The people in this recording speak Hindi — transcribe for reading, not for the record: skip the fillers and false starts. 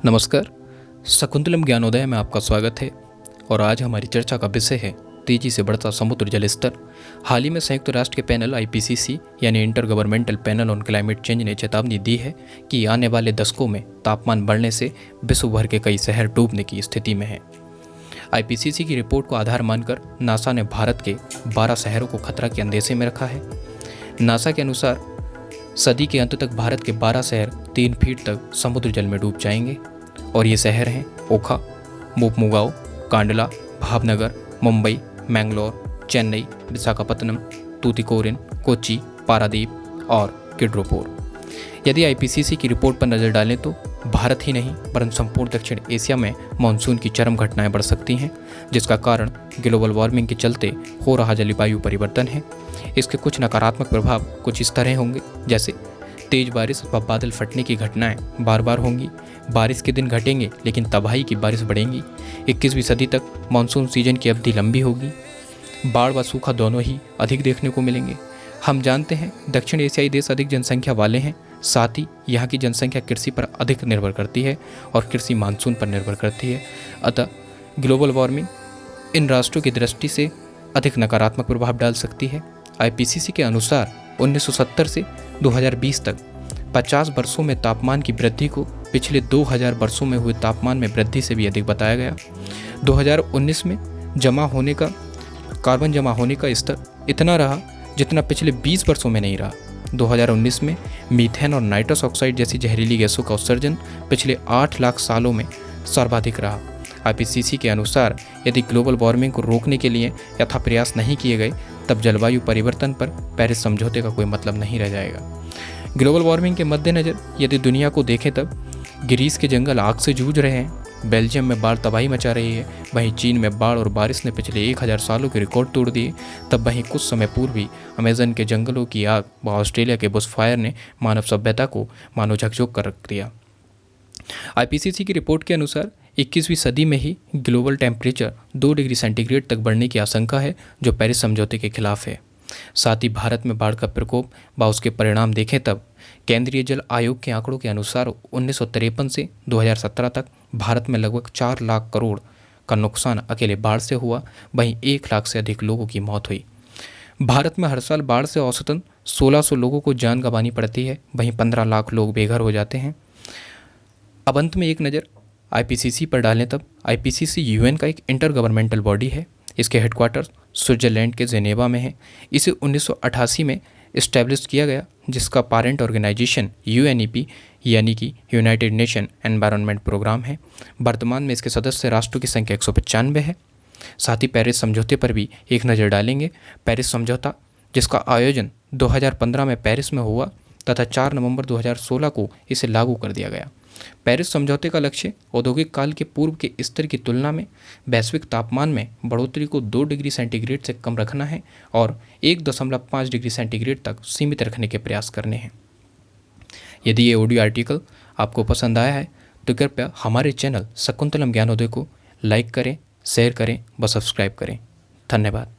नमस्कार। शकुंतलम ज्ञानोदय में आपका स्वागत है और आज हमारी चर्चा का विषय है तेजी से बढ़ता समुद्र जल स्तर। हाल ही में संयुक्त राष्ट्र के पैनल आईपीसीसी यानी inter governmental panel on climate change ने चेतावनी दी है कि आने वाले दशकों में तापमान बढ़ने से विश्व भर के कई शहर डूबने की स्थिति में हैं। आईपीसीसी की रिपोर्ट को आधार मानकर नासा ने भारत के 12 शहरों को खतरा के अंदेशे में रखा है। नासा के अनुसार सदी के अंत तक भारत के 12 शहर 3 फीट तक समुद्र जल में डूब जाएंगे और ये शहर हैं ओखा, मोपमुगाओ, कांडला, भावनगर, मुंबई, मैंगलोर, चेन्नई, विशाखापत्तनम, तूतीकोरिन, कोच्चि, पारादीप और किड्रोपोर। यदि आईपीसीसी की रिपोर्ट पर नज़र डालें तो भारत ही नहीं वरन संपूर्ण दक्षिण एशिया में मानसून की चरम घटनाएं बढ़ सकती हैं, जिसका कारण ग्लोबल वार्मिंग के चलते हो रहा जलवायु परिवर्तन है। इसके कुछ नकारात्मक प्रभाव कुछ इस तरह होंगे, जैसे तेज बारिश व बादल फटने की घटनाएं बार बार होंगी, बारिश के दिन घटेंगे लेकिन तबाही की बारिश बढ़ेंगी, 21वीं सदी तक मानसून सीजन की अवधि लंबी होगी, बाढ़ व सूखा दोनों ही अधिक देखने को मिलेंगे। हम जानते हैं दक्षिण एशियाई देश अधिक जनसंख्या वाले हैं, साथ ही यहाँ की जनसंख्या कृषि पर अधिक निर्भर करती है और कृषि मानसून पर निर्भर करती है। अतः ग्लोबल वार्मिंग इन राष्ट्रों की दृष्टि से अधिक नकारात्मक प्रभाव डाल सकती है। आईपीसीसी के अनुसार 1970 से 2020 तक 50 वर्षों में तापमान की वृद्धि को पिछले 2000 वर्षों में हुए तापमान में वृद्धि से भी अधिक बताया गया। 2019 में कार्बन जमा होने का स्तर इतना रहा जितना पिछले 20 वर्षों में नहीं रहा। 2019 में मीथेन और नाइट्रस ऑक्साइड जैसी जहरीली गैसों का उत्सर्जन पिछले 8 लाख सालों में सर्वाधिक रहा। आईपीसीसी के अनुसार यदि ग्लोबल वार्मिंग को रोकने के लिए यथा प्रयास नहीं किए गए तब जलवायु परिवर्तन पर पेरिस समझौते का कोई मतलब नहीं रह जाएगा। ग्लोबल वार्मिंग के मद्देनज़र यदि दुनिया को देखें तब ग्रीस के जंगल आग से जूझ रहे हैं, बेल्जियम में बाढ़ तबाही मचा रही है, वहीं चीन में बाढ़ और बारिश ने पिछले 1000 सालों के रिकॉर्ड तोड़ दिए, तब वहीं कुछ समय पूर्व ही अमेजन के जंगलों की आग व ऑस्ट्रेलिया के बुशफायर ने मानव सभ्यता को मानो झकझोर कर रख दिया। आईपीसीसी की रिपोर्ट के अनुसार 21वीं सदी में ही ग्लोबल टेम्परेचर 2 डिग्री सेंटीग्रेड तक बढ़ने की आशंका है, जो पेरिस समझौते के खिलाफ है। साथ ही भारत में बाढ़ का प्रकोप व उसके परिणाम देखें तब केंद्रीय जल आयोग के आंकड़ों के अनुसार 1953 से 2017 तक भारत में लगभग 4 लाख करोड़ का नुकसान अकेले बाढ़ से हुआ, वहीं 1 लाख से अधिक लोगों की मौत हुई। भारत में हर साल बाढ़ से औसतन 1600 लोगों को जान गंवानी पड़ती है, वहीं 15 लाख लोग बेघर हो जाते हैं। अब अंत में एक नज़र आईपीसीसी पर डालें तब आईपीसीसी यूएन का एक इंटर गवर्नमेंटल बॉडी है। इसके हेडक्वार्टर स्विट्जरलैंड के जेनेवा में है। इसे 1988 में इस्टेब्लिश किया गया, जिसका पेरेंट ऑर्गेनाइजेशन यूएनईपी यानी कि यूनाइटेड नेशन एनवायरनमेंट प्रोग्राम है। वर्तमान में इसके सदस्य राष्ट्रों की संख्या 195 है। साथ ही पेरिस समझौते पर भी एक नज़र डालेंगे। पेरिस समझौता, जिसका आयोजन 2015 में पेरिस में हुआ तथा 4 नवंबर 2016 को इसे लागू कर दिया गया। पेरिस समझौते का लक्ष्य औद्योगिक काल के पूर्व के स्तर की तुलना में वैश्विक तापमान में बढ़ोतरी को 2 डिग्री सेंटीग्रेड से कम रखना है और 1.5 डिग्री सेंटीग्रेड तक सीमित रखने के प्रयास करने हैं। यदि ये ऑडियो आर्टिकल आपको पसंद आया है तो कृपया हमारे चैनल शकुंतलम ज्ञानोदय को लाइक करें, शेयर करें व सब्सक्राइब करें। धन्यवाद।